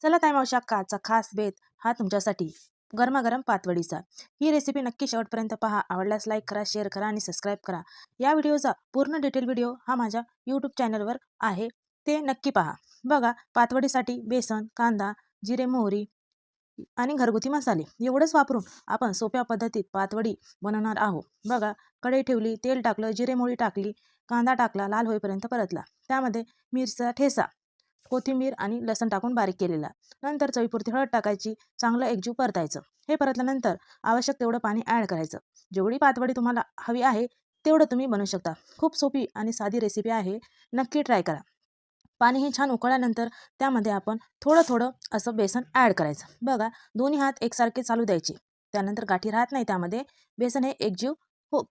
चला ताई मावशी आजचा खास बेत हा तुमच्यासाठी गरमागरम पातवडीचा. ही रेसिपी नक्की शेवटपर्यंत पहा. आवडल्यास लाईक करा, शेअर करा आणि सबस्क्राईब करा. या व्हिडिओचा पूर्ण डिटेल व्हिडिओ हा माझ्या यूट्यूब चॅनलवर आहे, ते नक्की पहा. बघा, पातवडीसाठी बेसन, कांदा, जिरे, मोहरी आणि घरगुती मसाले एवढंच वापरून आपण सोप्या पद्धतीत पातवडी बनवणार आहोत. बघा, कढई ठेवली, तेल टाकलं, जिरे मोहरी टाकली, कांदा टाकला, लाल होईपर्यंत परतला. त्यामध्ये मिरचा ठेचा, कोथिंबीर आणि लसण टाकून बारीक केलेला. नंतर चवीपुरती हळद टाकायची, चांगलं एकजीव परतायचं. हे परतल्यानंतर आवश्यक तेवढं पाणी ॲड करायचं. जेवढी पातवडी तुम्हाला हवी आहे तेवढं तुम्ही बनवू शकता. खूप सोपी आणि साधी रेसिपी आहे, नक्की ट्राय करा. पाणी हे छान उकळल्यानंतर त्यामध्ये आपण थोडं थोडं असं बेसन ॲड करायचं. बघा, दोन्ही हात एकसारखे चालू द्यायचे. त्यानंतर गाठी राहत नाही, त्यामध्ये बेसन हे एकजीव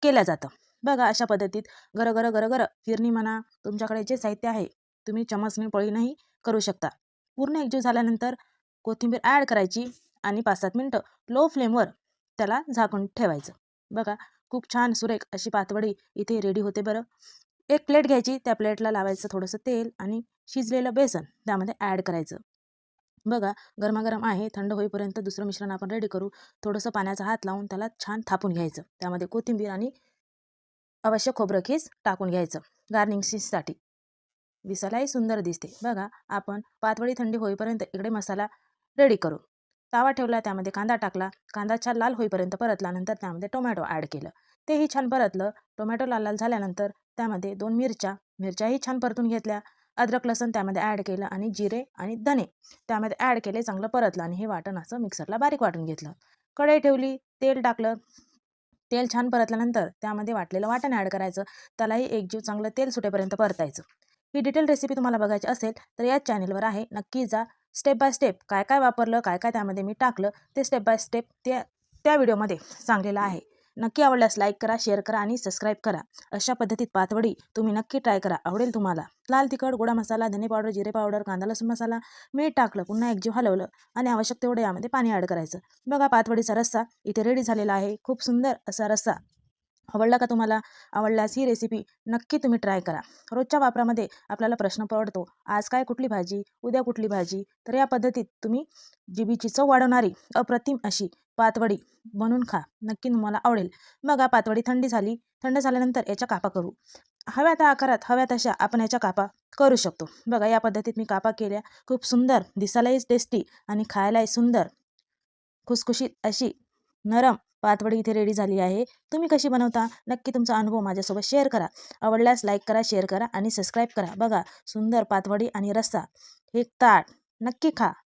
केलं जातं. बघा, अशा पद्धतीत गरगरं गरगरं फिरणी म्हणा, तुमच्याकडे जे साहित्य आहे तुम्ही चमचने पळीनंही करू शकता. पूर्ण एकजीव झाल्यानंतर कोथिंबीर ॲड करायची आणि 5-7 मिनटं लो फ्लेमवर त्याला झाकून ठेवायचं. बघा, खूप छान सुरेख अशी पातवडी इथे रेडी होते. बरं, एक प्लेट घ्यायची, त्या प्लेटला लावायचं थोडंसं तेल आणि शिजलेलं बेसन त्यामध्ये ॲड करायचं. बघा, गरमागरम आहे, थंड होईपर्यंत दुसरं मिश्रण आपण रेडी करू. थोडंसं पाण्याचा हात लावून त्याला छान थापून घ्यायचं. त्यामध्ये कोथिंबीर आणि आवश्यक खोबरं खीस टाकून घ्यायचं गार्निशिंगसाठी. दिसायलाही सुंदर दिसते. बघा, आपण पातवडी थंडी होईपर्यंत इकडे मसाला रेडी करू. तवा ठेवला, त्यामध्ये कांदा टाकला. कांदा छान लाल होईपर्यंत परतला. नंतर त्यामध्ये टोमॅटो ॲड केलं, तेही छान परतलं. टोमॅटो लाल लाल झाल्यानंतर त्यामध्ये 2 मिरच्याही छान परतून घेतल्या. अद्रक लसूण त्यामध्ये ॲड केलं आणि जिरे आणि धने त्यामध्ये ॲड केले. चांगलं परतलं आणि हे वाटण असं मिक्सरला बारीक वाटून घेतलं. कढई ठेवली, तेल टाकलं. तेल छान परतल्यानंतर त्यामध्ये वाटलेलं वाटण ॲड करायचं. त्यालाही एकजीव चांगलं तेल सुटेपर्यंत परतायचं. ही डिटेल रेसिपी तुम्हाला बघायची असेल तर याच चॅनलवर आहे, नक्की जा. स्टेप बाय स्टेप काय काय वापरलं, काय काय त्यामध्ये मी टाकलं, ते स्टेप बाय स्टेप त्या व्हिडिओमध्ये सांगलेलं आहे. नक्की आवडल्यास लाईक करा, शेअर करा आणि सबस्क्राईब करा. अशा पद्धतीत पातवडी तुम्ही नक्की ट्राय करा, आवडेल तुम्हाला. लाल तिखट, गोडा मसाला, धने पावडर, जिरे पावडर, कांदा लसूण मसाला, मीठ टाकलं, पुन्हा एकजीव हलवलं आणि आवश्यक तेवढं यामध्ये पाणी ॲड करायचं. बघा, पातवडीचा रस्सा इथे रेडी झालेला आहे. खूप सुंदर असा रस्सा. आवडला का तुम्हाला? आवडल्यास ही रेसिपी नक्की तुम्ही ट्राय करा. रोजच्या वापरामध्ये आपल्याला प्रश्न पडतो, आज काय, कुठली भाजी, उद्या कुठली भाजी. तर या पद्धतीत तुम्ही जिभेची चव वाढवणारी अप्रतिम अशी पातवडी बनवून खा, नक्की तुम्हाला आवडेल. बघा, पातवडी थंडी झाली. थंड झाल्यानंतर याच्या कापा करू. हव्या त्या आकारात, हव्या तशा आपण याच्या कापा करू शकतो. बघा, या पद्धतीत मी कापा केल्या. खूप सुंदर, दिसायलाही टेस्टी आणि खायलाही सुंदर, खुसखुशीत अशी नरम पातवडी इथे रेडी झाली आहे. तुम्ही कशी बनवता, नक्की तुमचा अनुभव माझ्यासोबत शेअर करा. आवडल्यास लाईक करा, शेअर करा आणि सबस्क्राईब करा. बघा, सुंदर पातवडी आणि रस्सा एक ताट नक्की खा.